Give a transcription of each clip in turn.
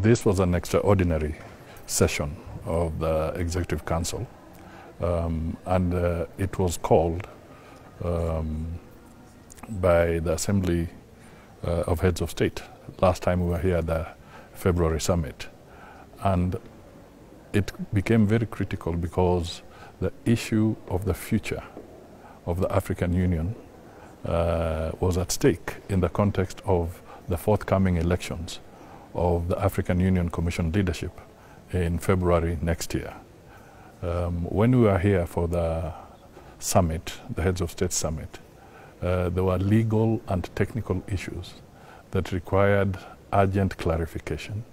This was an extraordinary session of the Executive Council, and it was called by the Assembly of Heads of State. Last time we were here at the February summit, and it became very critical because the issue of the future of the African Union was at stake in the context of the forthcoming elections of the African Union Commission leadership in February next year. When we were here for the summit, the Heads of State summit, there were legal and technical issues that required urgent clarification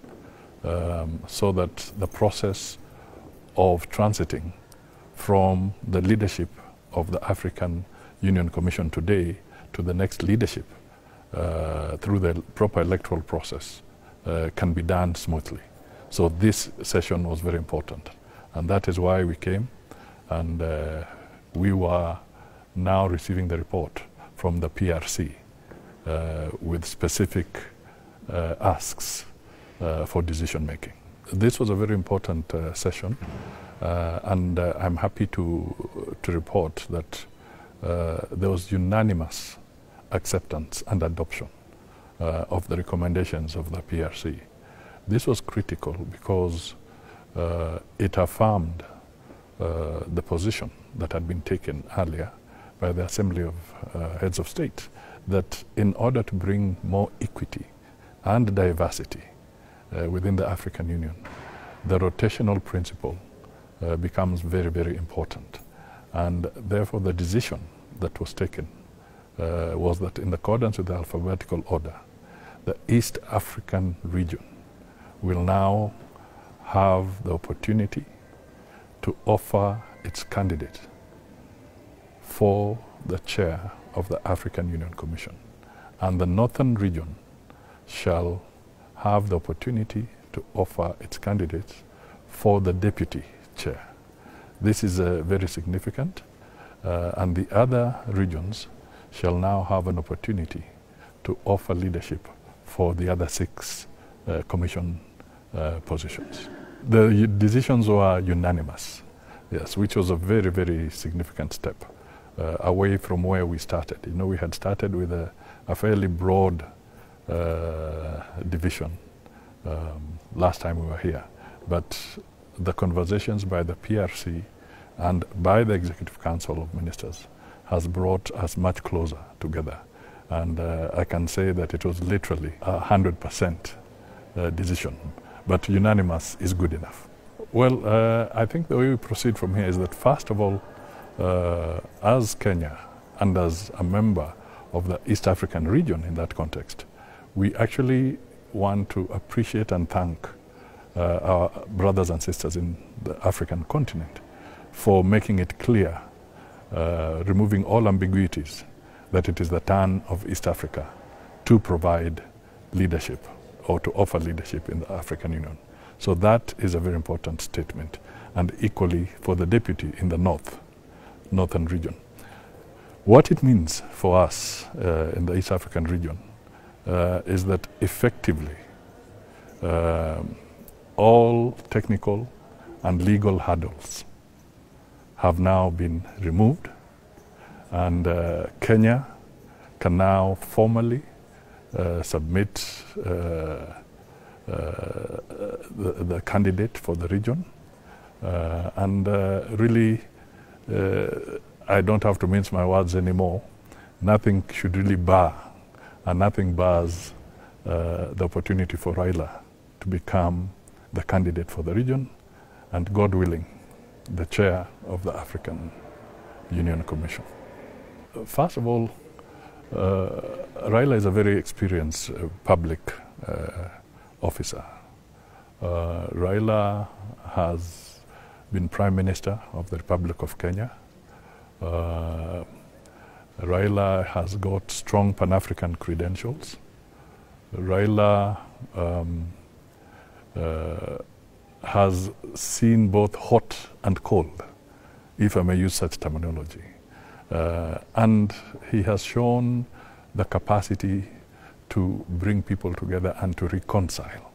so that the process of transiting from the leadership of the African Union Commission today to the next leadership through the proper electoral process can be done smoothly. So this session was very important, and that is why we came, and we were now receiving the report from the PRC with specific asks for decision making. This was a very important session, and I'm happy to report that there was unanimous acceptance and adoption of the recommendations of the PRC. This was critical because it affirmed the position that had been taken earlier by the Assembly of Heads of State, that in order to bring more equity and diversity within the African Union, the rotational principle becomes very, very important. And therefore the decision that was taken was that in accordance with the alphabetical order, the East African region will now have the opportunity to offer its candidate for the chair of the African Union Commission. And the Northern region shall have the opportunity to offer its candidates for the deputy chair. This is very significant, and the other regions shall now have an opportunity to offer leadership for the other 6 commission positions. The decisions were unanimous, yes, which was a very, very significant step away from where we started. You know, we had started with a fairly broad division last time we were here, but the conversations by the PRC and by the Executive Council of Ministers has brought us much closer together. And I can say that it was literally 100% decision, but unanimous is good enough. Well, I think the way we proceed from here is that, first of all, as Kenya and as a member of the East African region in that context, we actually want to appreciate and thank our brothers and sisters in the African continent for making it clear, removing all ambiguities, that it is the turn of East Africa to provide leadership or to offer leadership in the African Union. So that is a very important statement, and equally for the deputy in the northern region. What it means for us in the East African region is that effectively all technical and legal hurdles have now been removed, and Kenya can now formally submit the candidate for the region, and really I don't have to mince my words anymore. Nothing should really bar, and nothing bars the opportunity for Raila to become the candidate for the region, and God willing, the chair of the African Union Commission. First of all, Raila is a very experienced public officer. Raila has been Prime Minister of the Republic of Kenya. Raila has got strong Pan-African credentials. Raila has seen both hot and cold, if I may use such terminology. And he has shown the capacity to bring people together and to reconcile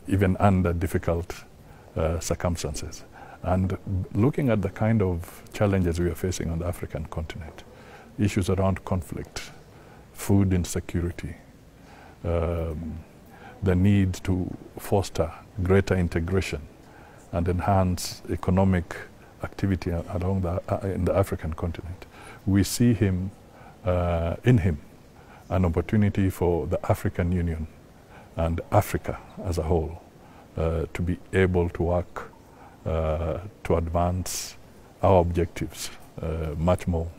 even under difficult circumstances. And looking at the kind of challenges we are facing on the African continent, issues around conflict, food insecurity, the need to foster greater integration and enhance economic activity along in the African continent, we see him, in him, an opportunity for the African Union and Africa as a whole to be able to work to advance our objectives much more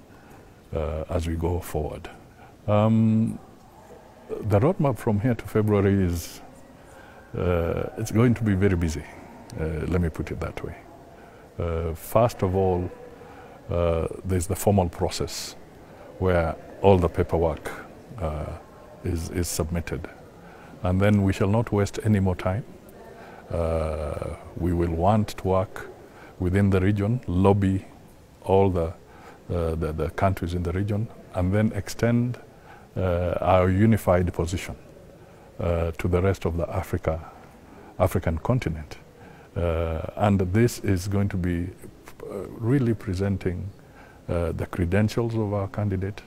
as we go forward. The roadmap from here to February is it's going to be very busy, let me put it that way. First of all, there's the formal process where all the paperwork is submitted. And then we shall not waste any more time. We will want to work within the region, lobby all the countries in the region, and then extend our unified position to the rest of the African continent. And this is going to be really presenting the credentials of our candidate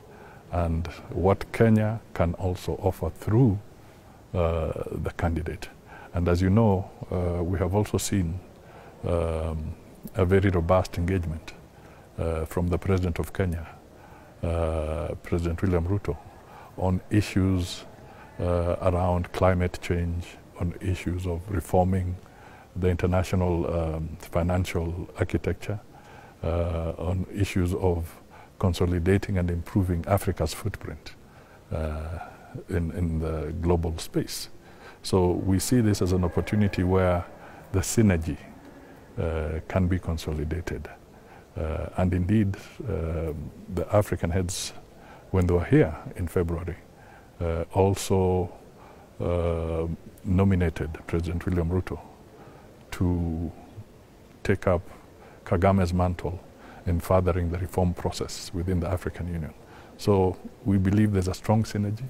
and what Kenya can also offer through the candidate. And as you know, we have also seen a very robust engagement from the President of Kenya, President William Ruto, on issues around climate change, on issues of reforming the international financial architecture, on issues of consolidating and improving Africa's footprint in the global space. So we see this as an opportunity where the synergy can be consolidated. And indeed, the African heads, when they were here in February, also nominated President William Ruto to take up Kagame's mantle in furthering the reform process within the African Union. So we believe there's a strong synergy,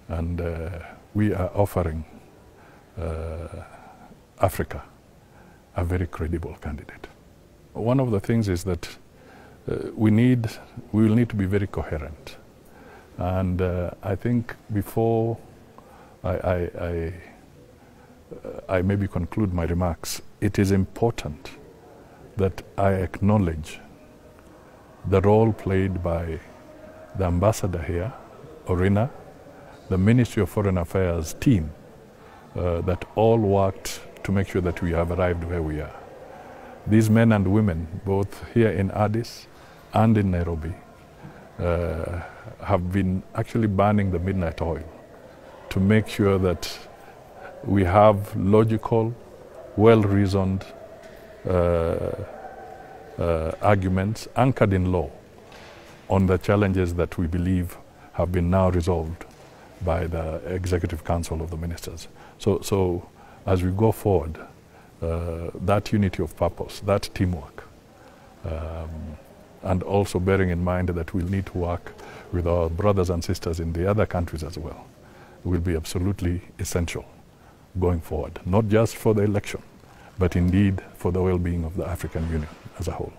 and we are offering Africa a very credible candidate. One of the things is that we will need to be very coherent. And I think before I maybe conclude my remarks, it is important that I acknowledge the role played by the ambassador here, Orina, the Ministry of Foreign Affairs team, that all worked to make sure that we have arrived where we are. These men and women, both here in Addis and in Nairobi, have been actually burning the midnight oil to make sure that we have logical, well-reasoned arguments anchored in law on the challenges that we believe have been now resolved by the Executive Council of the Ministers. So as we go forward, that unity of purpose, that teamwork, and also bearing in mind that we'll need to work with our brothers and sisters in the other countries as well, will be absolutely essential going forward, not just for the election, but indeed for the well-being of the African Union as a whole.